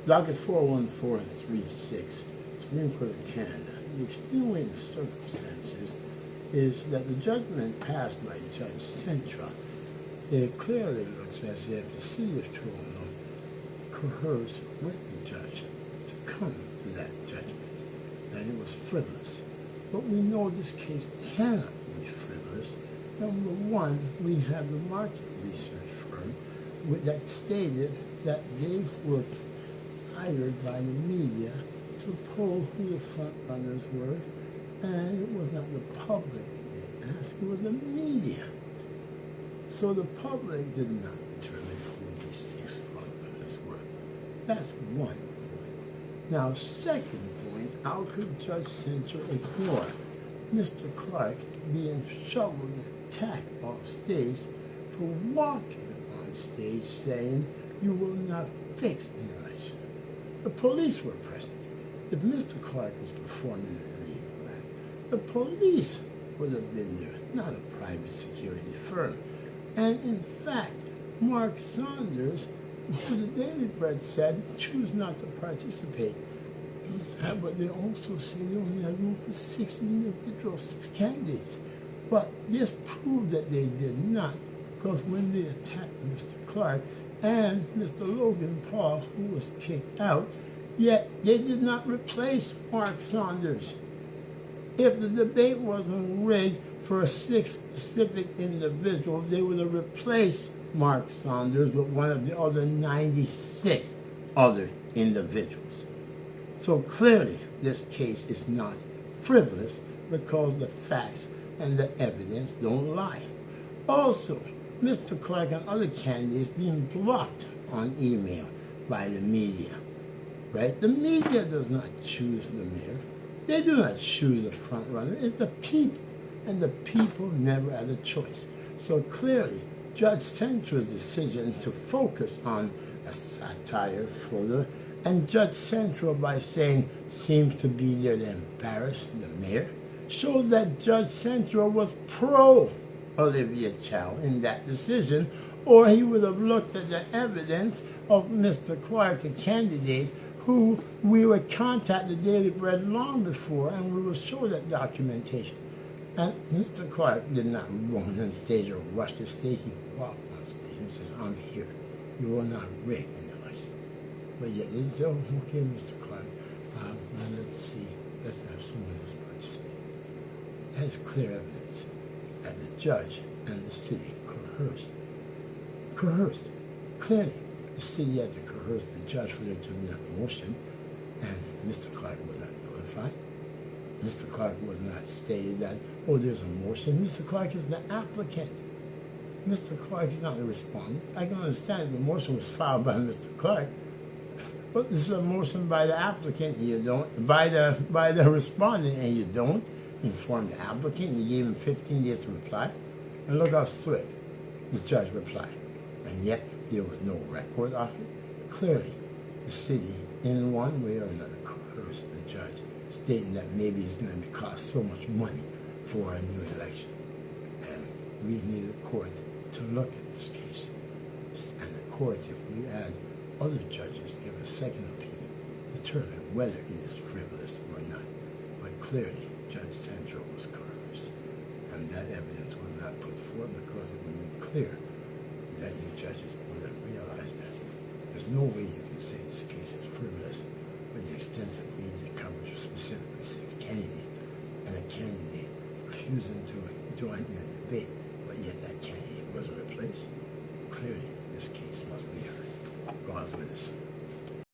Docket 41436, Supreme Court of Canada. The extenuating circumstances is that the judgment passed by Judge Centra, it clearly looks as if the city of Toronto coerced with the judge to come to that judgment, that it was frivolous. But we know this case cannot be frivolous. Number one, we have the market research firm that stated that they were hired by the media to poll who the front runners were, and it was not the public they asked, it was the media. So the public did not determine who these 6 front runners were. That's one point. Now, second point, how could Judge Centra ignore Mr. Clarke being shoveled and attacked off stage for walking on stage saying, "You will not fix an election"? The police were present. If Mr. Clarke was performing an illegal act, the police would have been there, not a private security firm. And in fact, Mark Saunders, who the Daily Bread said, choose not to participate. But they also say they only had room for 6 individuals, 6 candidates. But this proved that they did not, because when they attacked Mr. Clarke and Mr. Logan Paul, who was kicked out, yet they did not replace Mark Saunders. If the debate wasn't rigged for 6 specific individuals, they would have replaced Mark Saunders with one of the other 96 other individuals. So clearly, this case is not frivolous because the facts and the evidence don't lie. Also, Mr. Clarke and other candidates being blocked on email by the media, right? The media does not choose the mayor. They do not choose the front runner. It's the people, and the people never had a choice. So clearly, Judge Centra's decision to focus on a satire photo, and Judge Centra, by saying seems to be there to embarrass the mayor, shows that Judge Centra was pro Olivia Chow in that decision, or he would have looked at the evidence of Mr. Clarke, a candidate who we would contact the Daily Bread long before, and we will show that documentation. And Mr. Clarke did not run on stage or rush the stage. He walked on stage and says, "I'm here. You will not rig an election." But yet they said, "Oh, okay, Mr. Clarke, let's see. Let's have someone else participate." That is clear evidence that the judge and the city coerced. Clearly, the city had to coerce the judge for there to be a motion, and Mr. Clarke was not notified. Mr. Clarke was not stated that, oh, there's a motion. Mr. Clarke is the applicant. Mr. Clarke is not the respondent. I can understand if the motion was filed by Mr. Clarke, but this is a motion by the applicant, and you don't, by the respondent, and you don't inform the applicant. You gave him 15 days to reply, and look how swift the judge replied. And yet, there was no record of it. Clearly, the city, in one way or another, coerced the judge, stating that maybe it's going to cost so much money for a new election. And we need a court to look at this case. And the court, if we add other judges, give a second opinion, determine whether it is frivolous or not. But clearly, Judge Centra was coerced, and that evidence was not put forward because it would be clear that you judges would have realized that there's no way you can say this case is frivolous with the extensive media coverage of specifically 6 candidates, and a candidate refusing to join in a debate, but yet that candidate wasn't replaced. Clearly, this case must be heard. God's with us.